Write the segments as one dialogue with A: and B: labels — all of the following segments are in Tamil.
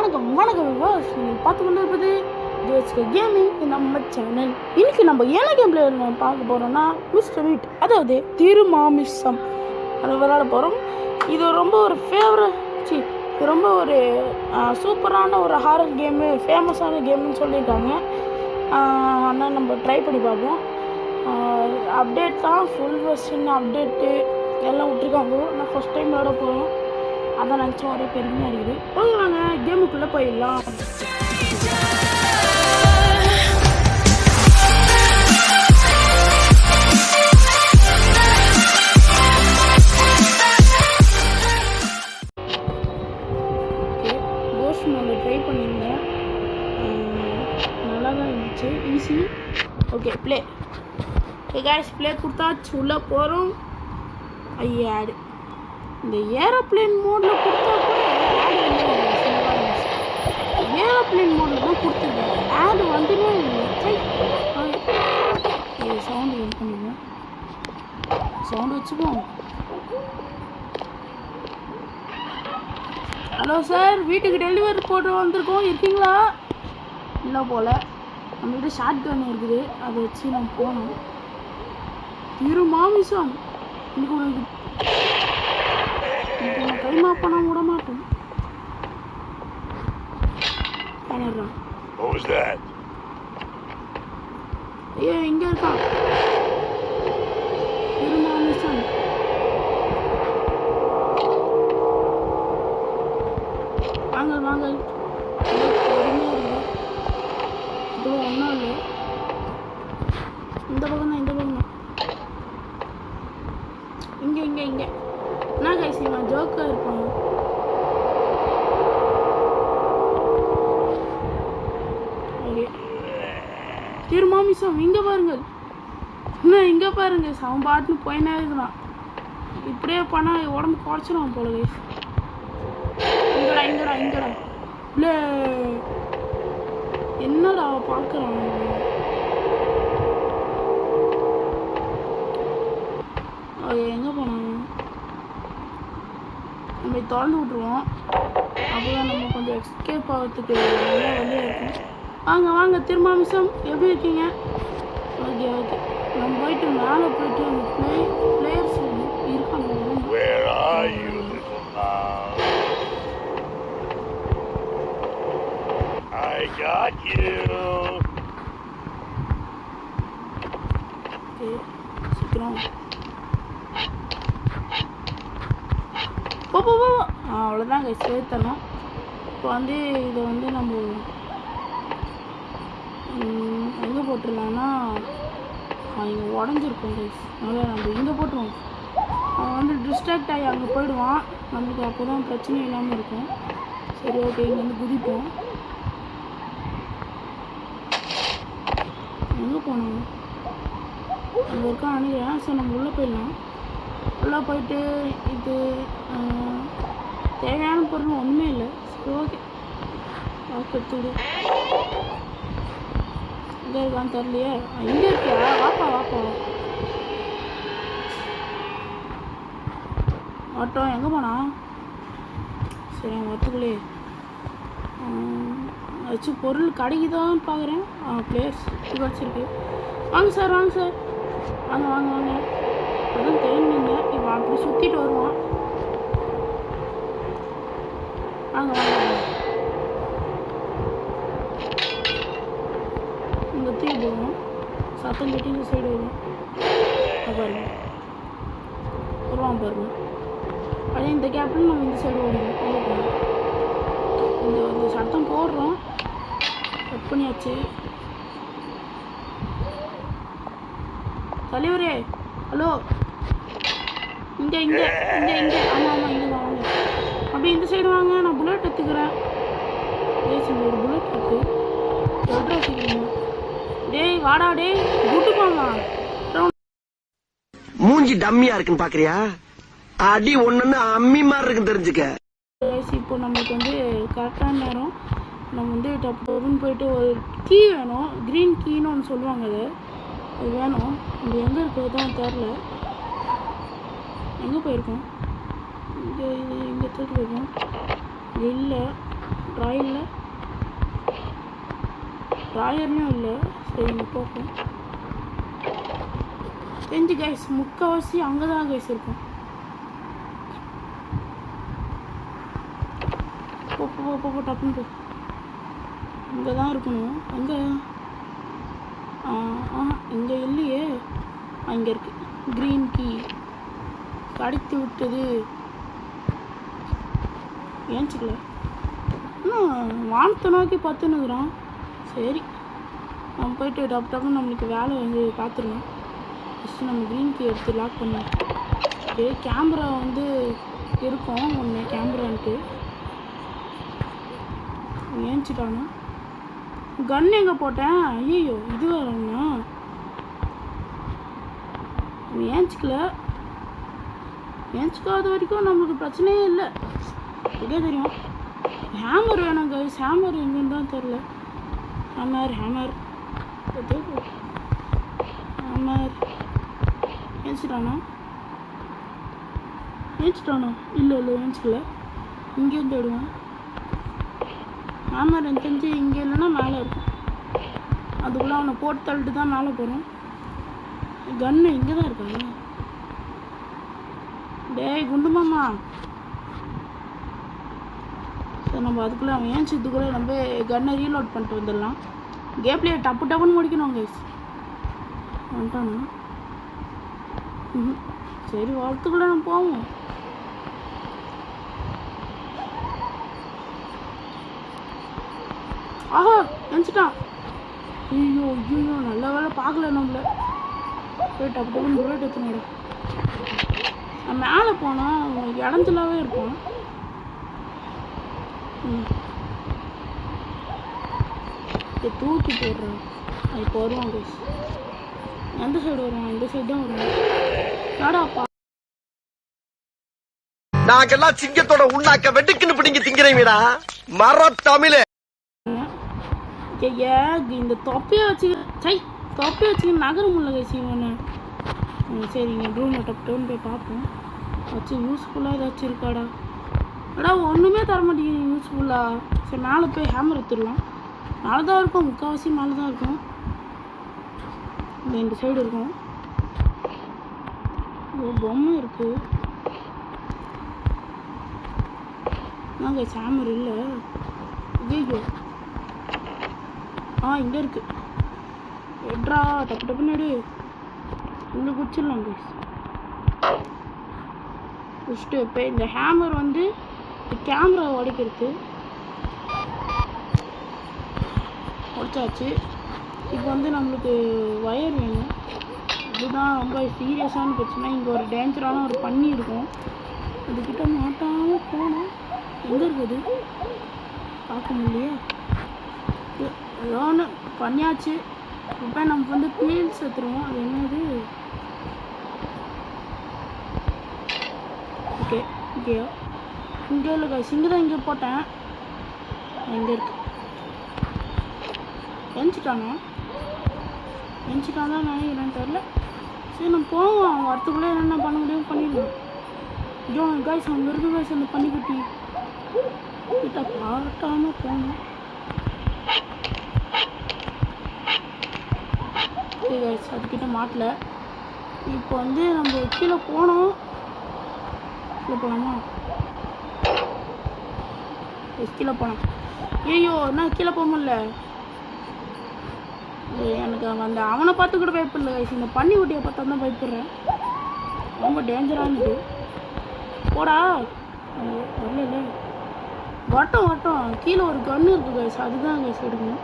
A: வணக்கம் விவாஸ். நீங்கள் பார்த்து கொண்டு இருப்பது ஜேஎஸ்கே கேமிங் நம்ம சேனல். இன்றைக்கி நம்ம என்ன கேம் பிளே பார்க்க போகிறோம்னா மிஸ்டர் மீட், அதாவது திருமாமிசம் அதை விளையாட போகிறோம். இது ரொம்ப ஒரு இது ரொம்ப ஒரு சூப்பரான ஒரு ஹாரர் கேமு, ஃபேமஸான கேம்னு சொல்லியிருக்காங்க. ஆனால் நம்ம ட்ரை பண்ணி பார்ப்போம். அப்டேட் தான், ஃபுல் வெர்ஷன் அப்டேட்டு எல்லாம் விட்ருக்காங்க. நான் ஃபஸ்ட் டைம் விளையாட போகிறோம், அதான் நினச்சோம், ஒரே பெருமையாக இருக்குது. ஓகே, வாங்க கேமுக்குள்ளே போயிடலாம். ஓகே, கோஸ்ட் மோடில் ட்ரை பண்ணியிருந்தேன், நல்லா தான் இருந்துச்சு, easy. Okay, play. Okay guys, play கொடுத்தாச்சு, உள்ளே போகிறோம். ஐயாடு இந்த ஏரோப்ளேன் மோடில் கொடுத்தா கூட ஏரோப்ளேன் மோடில் தான் கொடுத்துருக்கேன். ஆடு வந்துமே சவுண்டு இது பண்ணிடுவோம், சவுண்டு வச்சுப்போம். ஹலோ சார், வீட்டுக்கு டெலிவரி போட்டு வந்திருக்கோம், இருக்கீங்களா? இல்லை போல். நம்மகிட்ட ஷார்ட் கன் இருக்குது, அதை வச்சு நம்ம போனோம். திருமாமிசம் இன்னைக்கு உனக்கு கைமா பண்ண விட மாட்டோம். ஐயோ, இங்க இருக்கான் திருமாமிசம். வாங்க வாங்க, இது ஒன்றும் இல்லை. இந்த பக்கம் தான், இந்த பக்கம் தான். இங்கே இங்கே இங்கே என்ன கைஸ், இவன் ஜோக்காக இருப்பான். ஓகே, திருமாமிசம் இங்கே பாருங்கள், இன்னும் இங்கே பாருங்கள், அவன் பாட்டுன்னு போயினே இருக்கிறான். இப்படியே பண்ணால் உடம்பு குறைச்சிடும் போல கைஸ். இங்கடா இங்கடா இங்கடா, இல்லை என்னடா பார்க்குறான். ஓகே, எங்கே போனாங்க? நம்ம திறந்து விட்ருவோம், அப்போ தான் நம்ம கொஞ்சம் எஸ்கேப் ஆகிறதுக்கு நல்லா வழியாக இருக்கும். வாங்க வாங்க திருமாமிசம், எப்படி இருக்கீங்க? ஓகே ஓகே, நம்ம போயிட்டு மேலே போயிட்டு அந்த பிளேயர்ஸ் இருக்காங்க. ஓகே, சீக்கிரம் போ. அவ்வளோதான் கைஸ், சேர்த்தணும். இப்போ வந்து இதை வந்து நம்ம எங்கே போட்டுருந்தாங்கன்னா இங்கே உடஞ்சிருக்கோம் கைஸ், அதனால் நம்ம இங்கே போட்டுருவோம். அவன் வந்து டிஸ்ட்ராக்ட் ஆகி அங்கே போயிடுவான், நம்மளுக்கு அப்போ தான் பிரச்சனை இல்லாமல் இருக்கும். சரி ஓகே, இங்கே வந்து குதிப்போம். எங்கே போனோம்? அங்கே இருக்கா அணுகிறேன். சரி, நம்ம உள்ளே போயிடலாம். உள்ளே போயிட்டு இது தேவையான பொருள் ஒன்றுமே இல்லை. சரி ஓகே, எடுத்துவிடு. இங்கே இருக்கான்னு தெரியலையே. இங்கே இருக்கியா? வாப்பா வாப்பா. ஆட்டோ எங்கே போனா? சரி, அவன் வரத்துக்குள்ளே வச்சு பொருள் கிடைக்குதான்னு பார்க்குறேன். பிளேஸ் கிடச்சிருக்கு. வாங்க சார், வாங்க சார், வாங்க வாங்க வாங்க. அதான் தேடினீங்க. இப்போ அப்படி சுற்றிட்டு வருவான். வாங்க வாங்க, இங்கே தூக்கி போவோம். சத்தம் கட்டி இந்த சைடு வருவோம். பாருங்க வருவான் பாருங்க. அதே இந்த கேப்பில் நம்ம இந்த சைடு ஓடுவோம். இந்த சத்தம் போடுறோம், கட் பண்ணியாச்சு. தலைவரே, ஹலோ, இங்கே இங்கே இங்கே இங்கே ஆமாம் ஆமாம், இங்கே வாங்க. அப்படி இந்த சைடு வாங்க, நான் புல்லட் எடுத்துக்கிறேன். ஒரு புல்லட் இருக்கு, எவ்வளோ வச்சுக்கிறீங்க? டேய் வாடா, டேய் கூட்டுப்பாங்க.
B: மூஞ்சி டம்மியா இருக்குன்னு பாக்குறியா? அடி ஒண்ணுன்னு அம்மி மாதிரி இருக்குன்னு தெரிஞ்சுக்க.
A: இப்போ நம்மளுக்கு வந்து கரெக்டான நேரம். நம்ம வந்து டப்புன்னு போயிட்டு ஒரு கீ வேணும், க்ரீன் கீன்னு ஒன்று சொல்லுவாங்க, அது வேணும். இது எங்கே இருக்கிறது தான் தெரில. எங்கே போயிருக்கோம்? இங்கே இங்கே எடுத்துகிட்டு போயிருக்கோம். இல்லை ட்ராயர்லையும் இல்லை. சரி இங்கே பார்ப்போம். தெரிஞ்சு கைஸ் முக்கால்வாசி அங்கே தான் கைஸ் இருக்கும். போ டப்புன்னு போ. இங்கே தான் இருக்கணும். அங்கே இங்கே இல்லையே. அங்கே இருக்கு க்ரீன் கீ. கடித்து விட்டது. ஏன்ச்சிக்கல இன்னும் வானத்தை நோக்கி பார்த்துன்னுக்குறான். சரி நம்ம போயிட்டு டப்புன்னு நம்மளுக்கு வேலை வந்து பார்த்துருவோம். ஃபஸ்ட்டு நம்ம க்ரீன் கீ எடுத்து லாக் பண்ணோம். ஓகே கேமரா வந்து இருக்கும் ஒன்று கேமரான்ட்டு. ஏன்ச்சிட்டானா கன் எங்கே போட்டேன்? ஐயோ இது வேறண்ணா ஏன்ச்சிக்காத வரைக்கும் நம்மளுக்கு பிரச்சனையே இல்லை. இதே தெரியும். ஹேமர் வேணும் கைஸ். ஹேமர் எங்கன்னு தான் தெரில. ஹேமர் ஏன்ச்சிட்டானா இல்லை ஏன்ச்சிக்கல. இங்கேயும் தேடுவேன். ஹேமர் எனக்கு தெரிஞ்சு இங்கே இல்லைன்னா மேலே இருக்கும். அதுக்குள்ளே அவனை போட்டு தள்ளிட்டு தான் மேலே போகிறோம். கன்னு இங்கே தான் இருக்காங்க. டேய் குண்டு மாமா. சரி நம்ம அதுக்குள்ளே அவன் ஏன்ச்சதுக்குள்ளே நம்ம கன்னை ரீலோட் பண்ணிட்டு வந்துடலாம். கேப்லேயே டப்புன்னு முடிக்கணும் கைஸ். வந்துட்டானா? சரி வரத்துக்குள்ளே நம்ம போவோம். ஆஹா நினச்சிட்டான். ஐயோ நல்ல வேலை பார்க்கல நம்மள. போய் டப்புன்னு புல்லட் எடுத்துனோட நான் மேலே போனால் இடஞ்சலாவே இருப்பான். தூக்கி போடுறான். இப்போ வருவான் கைஸ். எந்த சைடு வருவான்? இந்த சைடு தான் வருவான். நாடாப்பா
B: நாங்கெல்லாம் சிங்கத்தோட உண்ணாக்க வெட்டுக்குன்னு பிடிங்க திங்கிறீங்கடா மர தமிழ்.
A: இந்த தொப்பையை வச்சு நகர முடியல கைஸ் இவனு. சரிங்க ரூமில் டப்புன்னு போய் பார்ப்போம். வச்சு யூஸ்ஃபுல்லாக ஏதாச்சும் இருக்காடா? ஒன்றுமே தர மாட்டேங்குது யூஸ்ஃபுல்லாக. சரி மேலே போய் ஹேமர் எடுத்துடலாம். மேலே தான் இருக்கும். முக்கால்வாசி மேலே தான் இருக்கும். இந்த சைடு இருக்கும். பொம்மை இருக்குது. நாங்கள் ஹேமர் இல்லை. ஐயோ இங்கே இருக்கு. எட்ரா டப்புன்னு எடு. இங்கே குச்சிடலாம் கைஸ். ஃபஸ்ட்டு இப்போ இந்த ஹேமர் வந்து கேமரா உடைக்கிறது உடைச்சாச்சு. இப்போ வந்து நம்மளுக்கு ஒயர் வேணும். இதுதான் ரொம்ப சீரியஸான பிரச்சனை. இங்கே ஒரு டேஞ்சரான ஒரு பன்னி இருக்கும். அதுக்கிட்ட மாட்டாமல் போகணும். எங்கே இருக்குது பார்க்க முடியலையே. ஏதோ ஒன்று பண்ணியாச்சு. இப்போ நம்ம வந்து பீல்ஸ் எடுத்துருவோம். அது என்னது? ஓகே இங்கே இல்லை கைஸ். இங்கே தான் இங்கே போட்டேன். இங்கே இருக்கு. எஞ்சிட்டானா தான் நினைக்கிறேன். தெரில. சரி நம்ம போவோம். அவன் வரத்துக்குள்ளே என்னென்ன பண்ண முடியும் பண்ணிடலாம். ஐயோ கைஸ் அங்கே இருக்கு கைஸ். அந்த பன்னிக்குட்டி கிட்ட பாட்டாமல் போகணும். ஓகே கைஸ் அதுக்கிட்ட மாட்டல. இப்போ வந்து நம்ம கீழே போனோம். கீழே போகலாமா? கீழே போனோம். ஐயோ என்ன கீழே போக முடியல. எனக்கு அந்த அவனை பார்த்து கூட பயப்படல கைஸ். இந்த பன்னி குட்டியை பார்த்தா தான் பயப்படுறேன். ரொம்ப டேஞ்சரானது. போடா வரல. வட்டம் கீழே ஒரு கன்று இருக்குது கைஸ். அதுதான் கைஸ் எடுக்கணும்.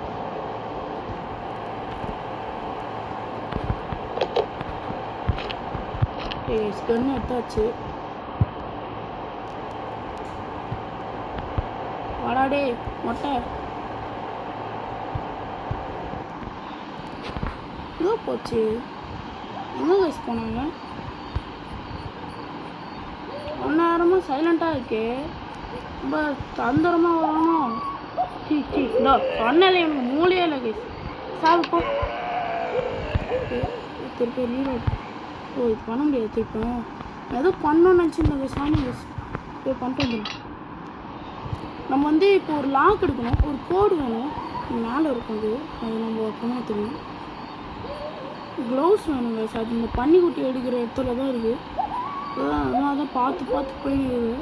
A: கன்று எடுத்தாச்சு. வாடாடே மொட்டை. எங்கே போச்சு? எங்கே கைஸ் போனாங்க? நேரமாக சைலண்ட்டாக இருக்கே. ரொம்ப தந்திரமாக வரணும். இதோ சொன்னாலே எனக்கு மூளையே இல்லை கைஸ். சாப்பிப்போ திருப்பி ரீலோட். இது பண்ண முடியாது. திருப்போம் ஏதோ பண்ணணும்னு நினச்சிருந்தேன் சாமி கைஸ். போய் பண்ணிட்டு வந்துடும். நம்ம வந்து இப்போ ஒரு லாக் எடுக்கணும், ஒரு கோடு வேணும், மேலே இருக்கும் அது நம்ம அப்புறமா தெரியும். க்ளவுஸ் வேணும் guys, அது இந்த பன்னிக்குட்டி எடுக்கிற இடத்துல தான் இருக்குது. அதனால தான் பார்த்து போயிடுது.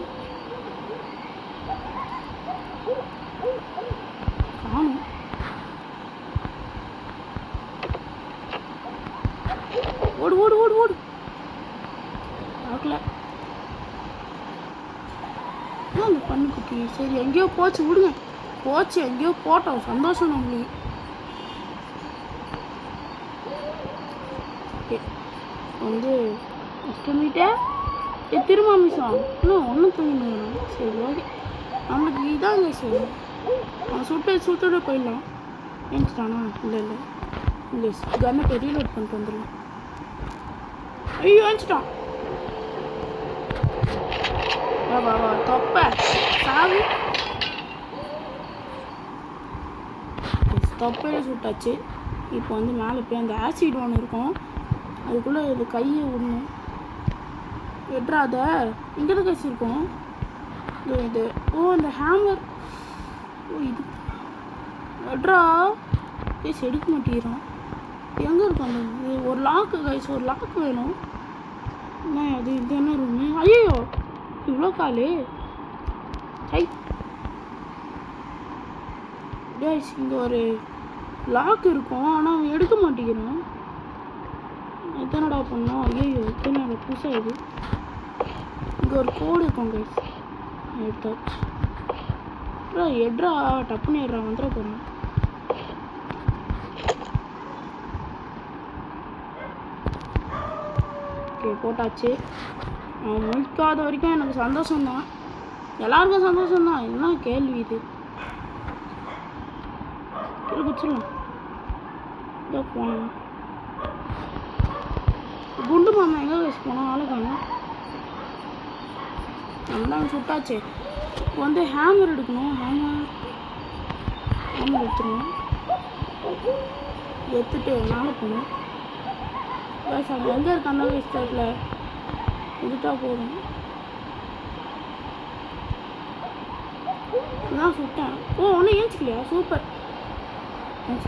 A: காணும் ஓடு ஓடு ஓடு ஓடு பார்க்கல அந்த பன்னிக்குட்டி. சரி எங்கேயோ போச்சு, விடுங்க. போச்சு எங்கேயோ போட்டோம், சந்தோஷம் நம்மளுக்கு. வந்து இஷ்டமிட்டே திரும்ப மிஷம் இன்னும் ஒன்றும் தூங்கினேன். சரி ஓகே, நம்மளுக்கு இதாங்க சரி. அவன் சுட்டு போயிடலாம். ஏன்ச்சிட்டானா? இல்லை கன்னை போய் ரீலோட் பண்ணிட்டு வந்துடலாம். ஐயோ ஏன்ச்சிட்டான். வா தொப்ப சாவி தொப்பையில சுட்டாச்சு. இப்போ வந்து மேலே போய் அந்த ஆசிட் ஒன்று இருக்கும், அதுக்குள்ளே இது கையை விடணும். எட்ராத இங்கே தான் கசி இருக்கும். இது அந்த ஹேமர். இது எட்ரா பேசி எடுக்க மாட்டேங்கிறான். எங்கே இருக்கும் அந்த ஒரு லாக்கு கைஸ், ஒரு லாக்கு வேணும். என்ன அது? இது என்ன ரூமு? ஐயோ இவ்வளோ காலு. ஹை கைஸ், இங்கே ஒரு லாக் இருக்கும், ஆனால் அவன் எடுக்க மாட்டேங்கிறான். எத்தனடா பண்ணோம்? ஐயோ எத்தனை புதுசாக இது. இங்கே ஒரு கோடு இருக்கும் கைஸ், எடுத்தாச்சு. எட்ரா டப்புன்னு ஏடுறா, வந்துட போகிறேன். ஓகே போட்டாச்சு. அவன் முடிக்காத வரைக்கும் எனக்கு சந்தோஷம்தான், எல்லாருக்கும் சந்தோஷம்தான். என்ன கேள்வி இது? கீழே குச்சிடலாம். இதோ போனோம். குண்டு மாமா எங்கே வயசு போனோம்? ஆளுக்கான நம்ம தான் சுட்டாச்சு. இப்போ வந்து ஹேமர் எடுக்கணும். ஹேமர் எடுத்துருவோம். எடுத்துட்டு மேலே போகணும். வயசு அது எங்கே இருக்கு? அந்த வயசுல எடுத்தா போதும். நான் சுட்டேன். ஒன்றும் ஏஞ்சிக்கலையா? சூப்பர்.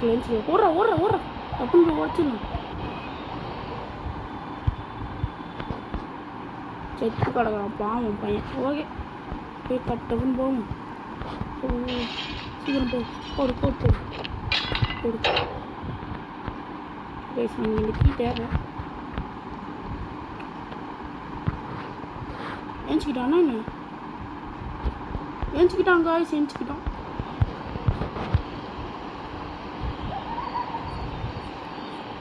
A: ஏஞ்சிக்கல ஓடுற அப்படின்னு உடச்சிடலாம். செத்து கிடக்குறான் பாவம் பையன். ஓகே போய் கட்டவும் போவோம். சீக்கிரம் போடு இன்னைக்கு தேவை. ஏஞ்சிக்கிட்டானா என்ன? ஏஞ்சிக்கிட்டான் காய்ஸ், ஏஞ்சிக்கிட்டான்.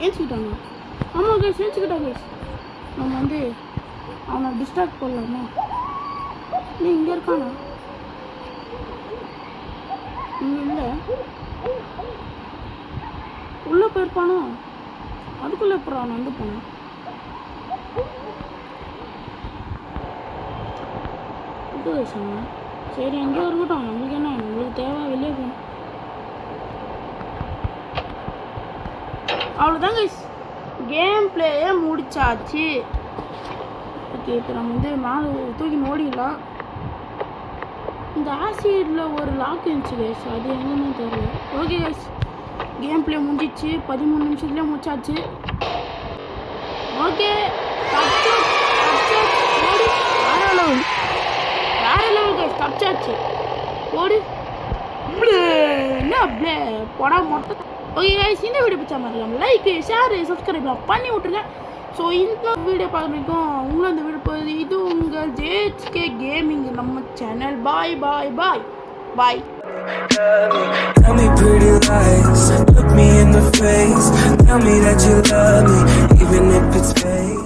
A: ஏஞ்சிக்கிட்டாங்க. ஆமாம் கைஸ் ஏஞ்சிக்கிட்டான் கைஸ். நம்ம வந்து அவனை டிஸ்ட்ராக்ட் பண்ணலாமா? நீ இங்கே இருக்கானா? இங்கே இல்லை, உள்ளே போயிருப்பானோ? அதுக்குள்ளே எப்போ அவன் வந்து போனான்? இது வயசாங்க. சரி எங்கேயோ இருக்கட்டும், நம்மளுக்கு என்ன, நம்மளுக்கு தேவை வெளியே போகணும். அவ்வளோதான் கைஸ், கேம் பிளேயே முடிச்சாச்சு. ஓகே இப்போ நம்ம வந்து மேலே தூக்கி ஓடிடலாம். இந்த ஆசிடில் ஒரு லாக் இருந்துச்சு கைஸ், அது எங்கன்னு தெரியல. ஓகே கைஸ், கேம் பிளே முடிஞ்சிச்சு. 13 நிமிஷத்துலேயே முடிச்சாச்சு. ஓகே வேற லெவல் கைஸ், தப்பிச்சாச்சு. ஓடு என்ன அப்படியே போடா மொட்டை. ஓகே கைஸ், இந்த வீடியோ பிடிச்சா மாதிரி லைக் ஷேர் சப்ஸ்கிரைப் பண்ணி விட்ருங்க. ஸோ இந்த வீடியோ பார்க்குறதுக்கும் உங்களும் அந்த வீடியோ போகுது. இது உங்கள் ஜேஹெச்கே கேமிங் நம்ம channel. Bye bye bye bye.
C: Tell me pretty lies, look me in the face, tell me that you love me, even if it's fake.